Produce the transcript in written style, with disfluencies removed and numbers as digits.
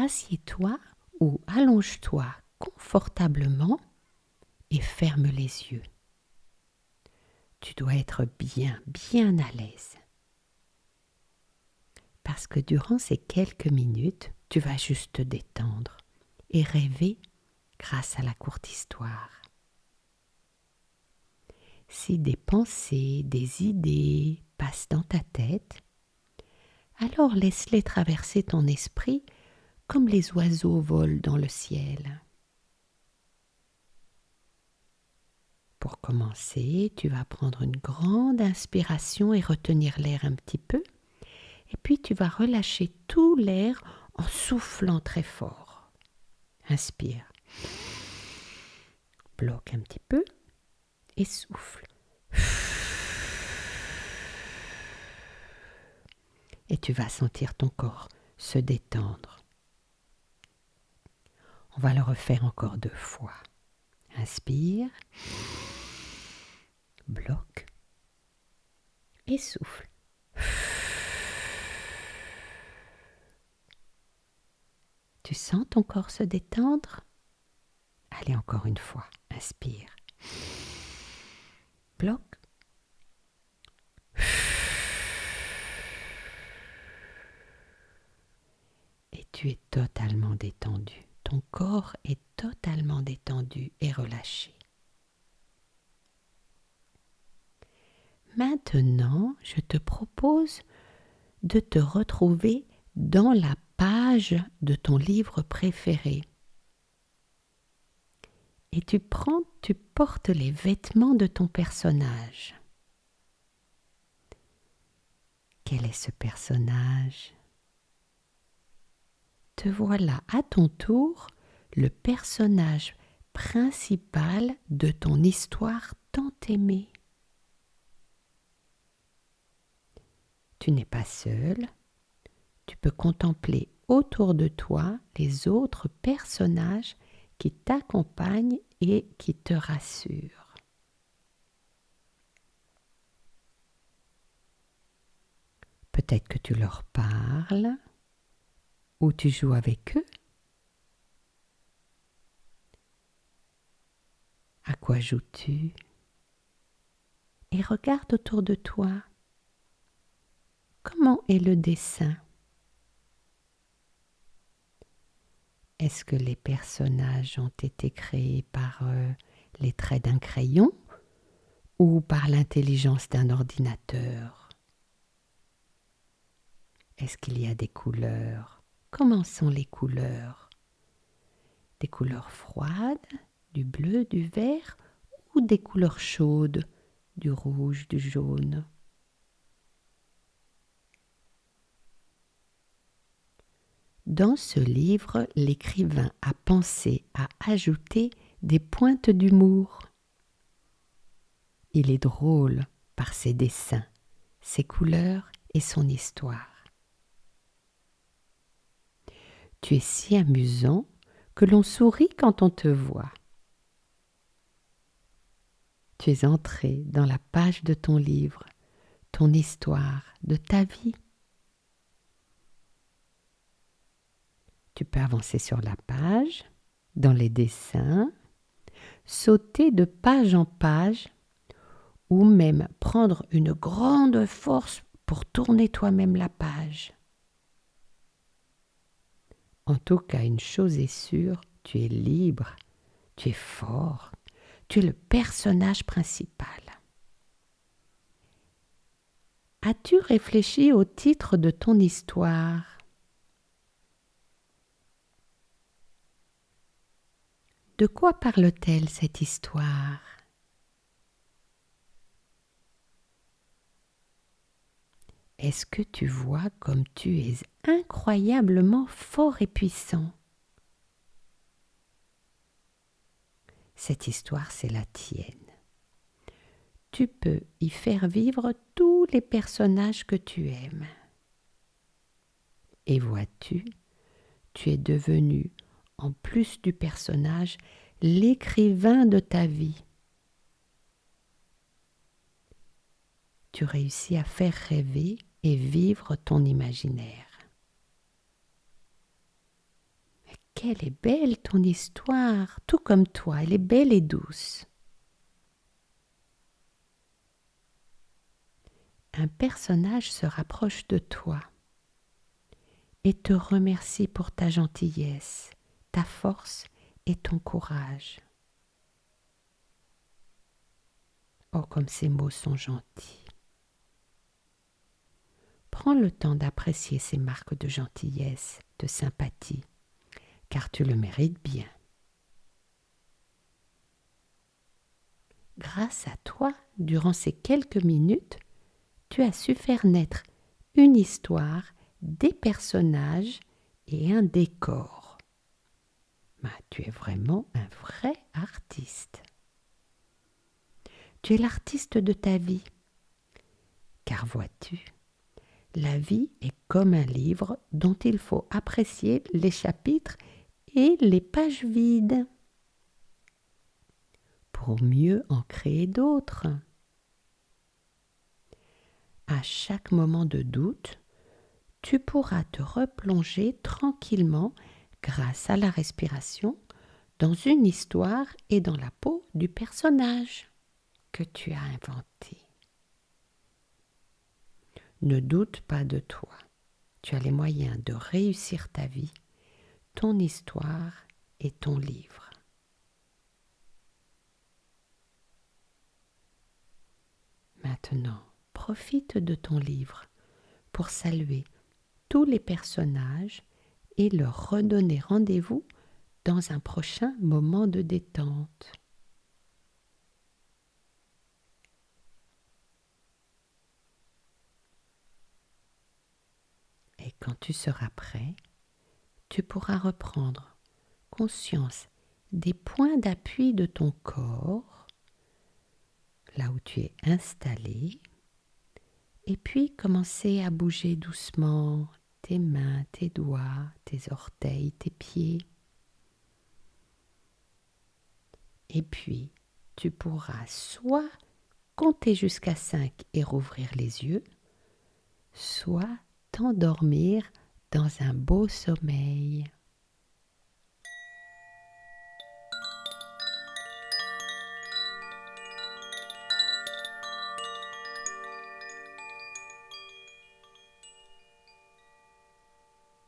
assieds-toi ou allonge-toi confortablement et ferme les yeux. Tu dois être bien, bien à l'aise. Parce que durant ces quelques minutes, tu vas juste te détendre et rêver grâce à la courte histoire. Si des pensées, des idées passent dans ta tête, alors laisse-les traverser ton esprit comme les oiseaux volent dans le ciel. Pour commencer, tu vas prendre une grande inspiration et retenir l'air un petit peu, et puis tu vas relâcher tout l'air en soufflant très fort. Inspire, bloque un petit peu et souffle. Et tu vas sentir ton corps se détendre. On va le refaire encore 2 fois. Inspire, bloque et souffle. Tu sens ton corps se détendre? Allez, encore une fois. Inspire, bloque. Et tu es totalement détendu. Ton corps est totalement détendu et relâché. Maintenant, je te propose de te retrouver dans la page de ton livre préféré. Et tu portes les vêtements de ton personnage. Quel est ce personnage? Te voilà à ton tour le personnage principal de ton histoire tant aimée. Tu n'es pas seul, tu peux contempler autour de toi les autres personnages qui t'accompagnent et qui te rassurent. Peut-être que tu leur parles ou tu joues avec eux. À quoi joues-tu? Et regarde autour de toi. Comment est le dessin? Est-ce que les personnages ont été créés par les traits d'un crayon ou par l'intelligence d'un ordinateur? Est-ce qu'il y a des couleurs? Comment sont les couleurs? Des couleurs froides, du bleu, du vert ou des couleurs chaudes, du rouge, du jaune? Dans ce livre, l'écrivain a pensé à ajouter des pointes d'humour. Il est drôle par ses dessins, ses couleurs et son histoire. Tu es si amusant que l'on sourit quand on te voit. Tu es entré dans la page de ton livre, ton histoire, de ta vie. Tu peux avancer sur la page, dans les dessins, sauter de page en page ou même prendre une grande force pour tourner toi-même la page. En tout cas, une chose est sûre, tu es libre, tu es fort, tu es le personnage principal. As-tu réfléchi au titre de ton histoire? De quoi parle-t-elle cette histoire? Est-ce que tu vois comme tu es incroyablement fort et puissant? Cette histoire, c'est la tienne. Tu peux y faire vivre tous les personnages que tu aimes. Et vois-tu, tu es devenu, en plus du personnage, l'écrivain de ta vie. Tu réussis à faire rêver et vivre ton imaginaire. qu'elle est belle ton histoire, tout comme toi, elle est belle et douce. Un personnage se rapproche de toi et te remercie pour ta gentillesse, ta force et ton courage. Oh, comme ces mots sont gentils. Prends le temps d'apprécier ces marques de gentillesse, de sympathie, car tu le mérites bien. Grâce à toi, durant ces quelques minutes, tu as su faire naître une histoire, des personnages et un décor. Tu es vraiment un vrai artiste. Tu es l'artiste de ta vie. Car vois-tu, la vie est comme un livre dont il faut apprécier les chapitres et les pages vides pour mieux en créer d'autres. À chaque moment de doute, tu pourras te replonger tranquillement grâce à la respiration dans une histoire et dans la peau du personnage que tu as inventé. Ne doute pas de toi. Tu as les moyens de réussir ta vie, ton histoire et ton livre. Maintenant, profite de ton livre pour saluer tous les personnages et leur redonner rendez-vous dans un prochain moment de détente. Et quand tu seras prêt, tu pourras reprendre conscience des points d'appui de ton corps, là où tu es installé, et puis commencer à bouger doucement tes mains, tes doigts, tes orteils, tes pieds. Et puis, tu pourras soit compter jusqu'à 5 et rouvrir les yeux, soit t'endormir dans un beau sommeil.